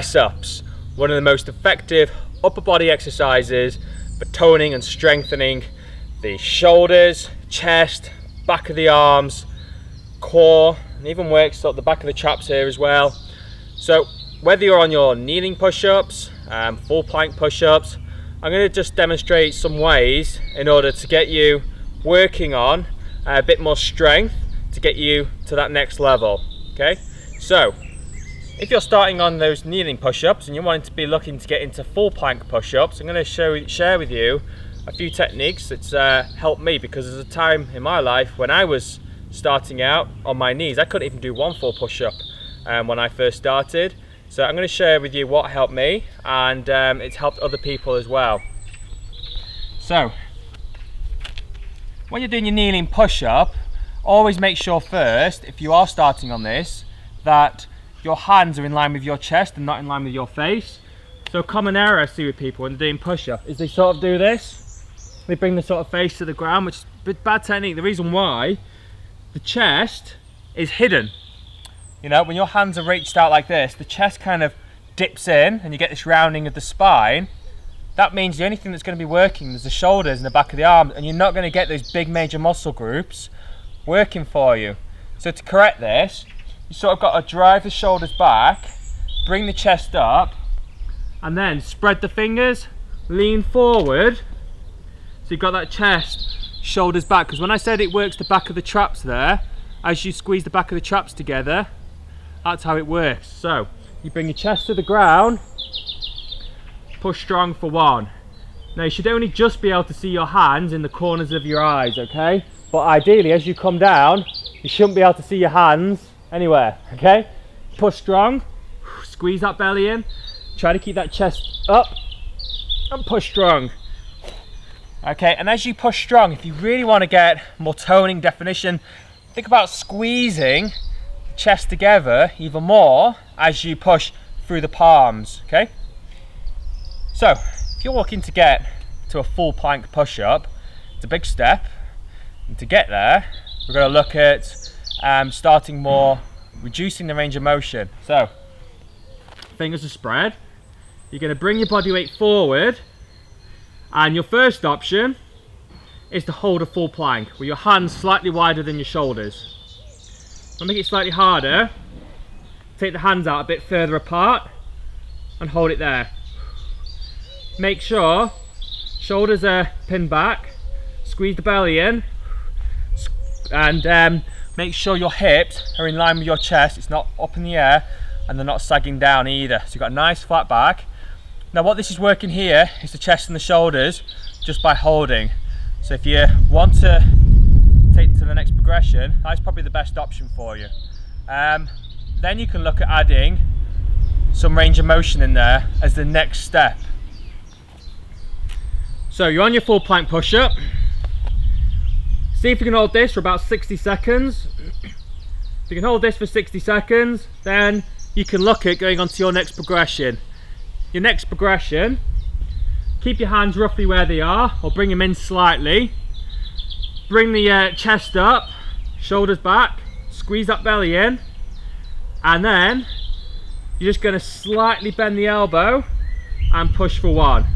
press-ups, one of the most effective upper body exercises for toning and strengthening the shoulders, chest, back of the arms, core, and even works up the back of the traps here as well. So whether you're on your kneeling push-ups, full plank push-ups, I'm going to just demonstrate some ways in order to get you working on a bit more strength to get you to that next level. Okay, so if you're starting on those kneeling push-ups and you're wanting to be looking to get into full plank push-ups, I'm going to share with you a few techniques that's helped me, because there's a time in my life when I was starting out on my knees. I couldn't even do one full push-up when I first started. So I'm going to share with you what helped me, and it's helped other people as well. So when you're doing your kneeling push-up, always make sure first, if you are starting on this, that your hands are in line with your chest and not in line with your face. So a common error I see with people when they're doing push-up is they sort of do this. They bring the sort of face to the ground, which is a bit bad technique. The reason why, the chest is hidden. You know, when your hands are reached out like this, the chest kind of dips in and you get this rounding of the spine. That means the only thing that's going to be working is the shoulders and the back of the arms, and you're not going to get those big major muscle groups working for you. So to correct this, you sort of got to drive the shoulders back, bring the chest up, and then spread the fingers, lean forward. So you've got that chest, shoulders back, because when I said it works the back of the traps there, as you squeeze the back of the traps together, that's how it works. So you bring your chest to the ground, push strong for 1. Now you should only just be able to see your hands in the corners of your eyes, okay? But ideally, as you come down, you shouldn't be able to see your hands anywhere, okay? Push strong, squeeze that belly in, try to keep that chest up, and push strong. Okay, and as you push strong, if you really want to get more toning, definition, think about squeezing the chest together even more as you push through the palms, okay? So, if you're looking to get to a full plank push-up, it's a big step, and to get there, we're going to look at starting more, reducing the range of motion. So, fingers are spread, you're going to bring your body weight forward, and your first option is to hold a full plank with your hands slightly wider than your shoulders. I'll make it slightly harder. Take the hands out a bit further apart and hold it there. Make sure shoulders are pinned back, squeeze the belly in, and make sure your hips are in line with your chest. It's not up in the air and they're not sagging down either. So you've got a nice flat back. Now what this is working here is the chest and the shoulders just by holding. So if you want to take it to the next progression, that's probably the best option for you. Then you can look at adding some range of motion in there as the next step. So you're on your full plank push-up. See if you can hold this for about 60 seconds. If you can hold this for 60 seconds, then you can look at going on to your next progression. Your next progression, keep your hands roughly where they are, or bring them in slightly. Bring the chest up, shoulders back, squeeze that belly in, and then you're just going to slightly bend the elbow and push for 1.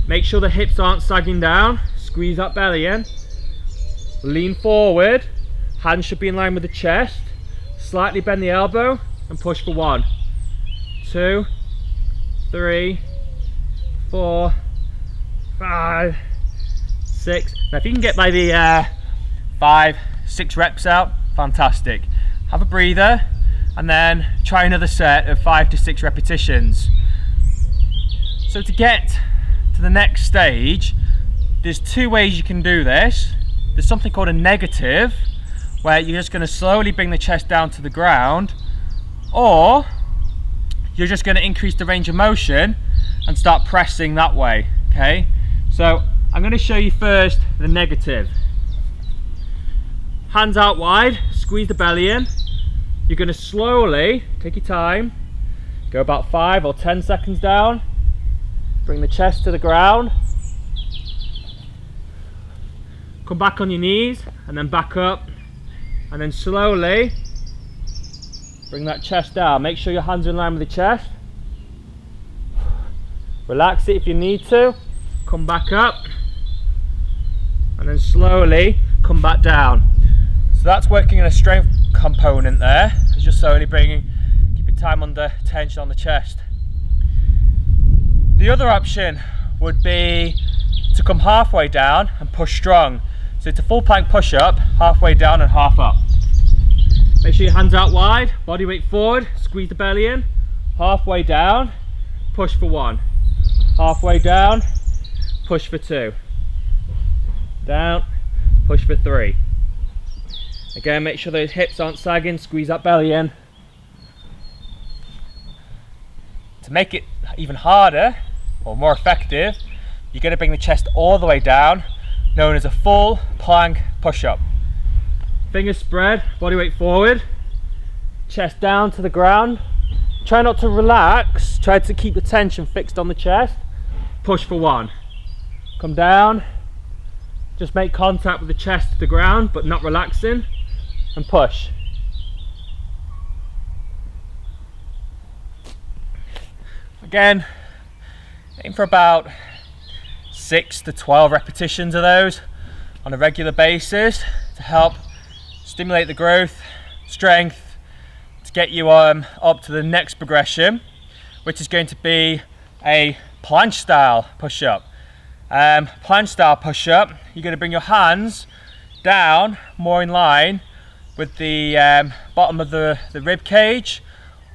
Make sure the hips aren't sagging down, squeeze that belly in, lean forward, hands should be in line with the chest, slightly bend the elbow and push for 1, 2, 3, 4, 5, 6. Now if you can get maybe 5, 6 reps out, fantastic. Have a breather and then try another set of 5 to 6 repetitions. So to get to the next stage, there's 2 ways you can do this. There's something called a negative, where you're just going to slowly bring the chest down to the ground, or you're just going to increase the range of motion and start pressing that way. Okay, so I'm going to show you first the negative. Hands out wide, squeeze the belly in. You're going to slowly, take your time, go about 5 or 10 seconds down, bring the chest to the ground, come back on your knees and then back up, and then slowly bring that chest down. Make sure your hands are in line with the chest. Relax it if you need to. Come back up. And then slowly come back down. So that's working in a strength component there. It's just slowly keeping time under tension on the chest. The other option would be to come halfway down and push strong. So it's a full plank push up, halfway down and half up. Make sure your hands out wide, body weight forward, squeeze the belly in, halfway down, push for 1. Halfway down, push for 2. Down, push for 3. Again, make sure those hips aren't sagging, squeeze that belly in. To make it even harder or more effective, you're going to bring the chest all the way down, known as a full plank push-up. Fingers spread, body weight forward, chest down to the ground. Try not to relax, try to keep the tension fixed on the chest. Push for 1. Come down, just make contact with the chest to the ground, but not relaxing, and push. Again, aim for about 6 to 12 repetitions of those on a regular basis to help stimulate the growth, strength, to get you up to the next progression, which is going to be a planche style push-up. Planche style push-up, you're going to bring your hands down more in line with the bottom of the rib cage,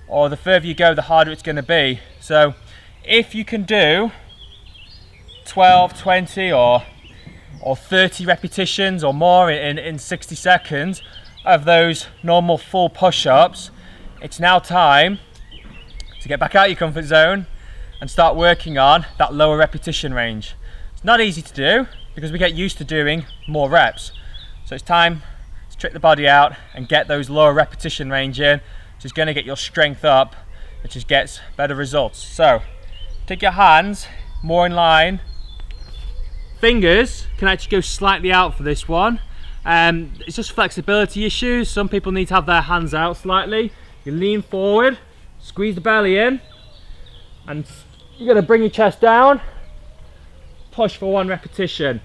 or the further you go the harder it's going to be. So if you can do 12, 20 or 30 repetitions or more in 60 seconds of those normal full push-ups, it's now time to get back out of your comfort zone and start working on that lower repetition range. It's not easy to do because we get used to doing more reps. So it's time to trick the body out and get those lower repetition range in, which is going to get your strength up, which just gets better results. So take your hands more in line. Fingers can actually go slightly out for this one. It's just flexibility issues. Some people need to have their hands out slightly. You lean forward, squeeze the belly in, and you're going to bring your chest down, push for 1 repetition.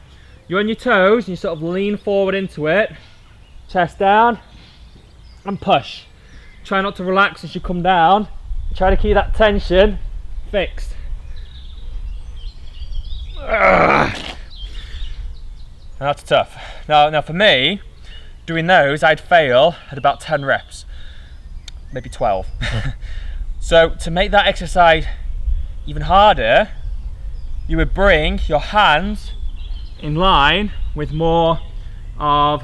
You're on your toes and you sort of lean forward into it, chest down, and push. Try not to relax as you come down. Try to keep that tension fixed. That's tough. Now for me, doing those, I'd fail at about 10 reps, maybe 12. So to make that exercise even harder, you would bring your hands in line with more of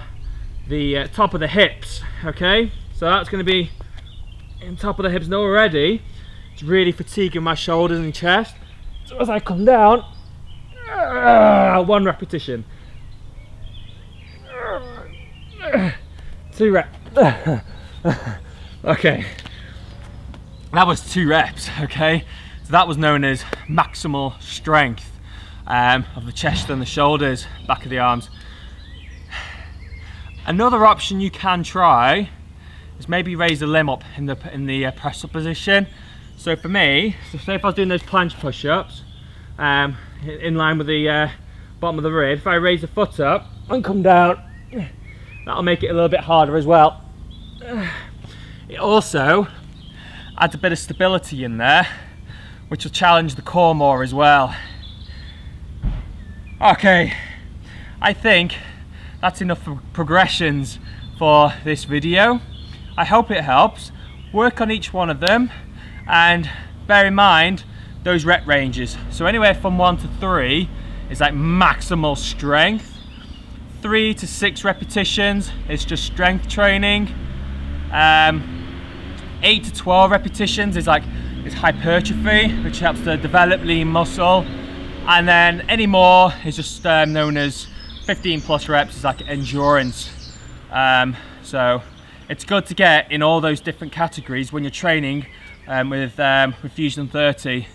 the top of the hips, okay? So that's going to be in top of the hips. Now already, it's really fatiguing my shoulders and chest. So as I come down, 1 repetition. 2 reps. Okay, that was 2 reps, okay? So that was known as maximal strength of the chest and the shoulders, back of the arms. Another option you can try is maybe raise the limb up in the press up position. So for me, so say if I was doing those planche push-ups in line with the bottom of the rib, if I raise the foot up and come down, that'll make it a little bit harder as well. It also adds a bit of stability in there, which will challenge the core more as well. Okay, I think that's enough progressions for this video. I hope it helps. Work on each one of them and bear in mind those rep ranges. So anywhere from 1 to 3 is like maximal strength. 3 to 6 repetitions is just strength training. 8 to 12 repetitions is hypertrophy, which helps to develop lean muscle. And then any more is just known as 15 plus reps, is like endurance. So it's good to get in all those different categories when you're training with Fusion 30.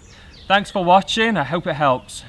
Thanks for watching, I hope it helps.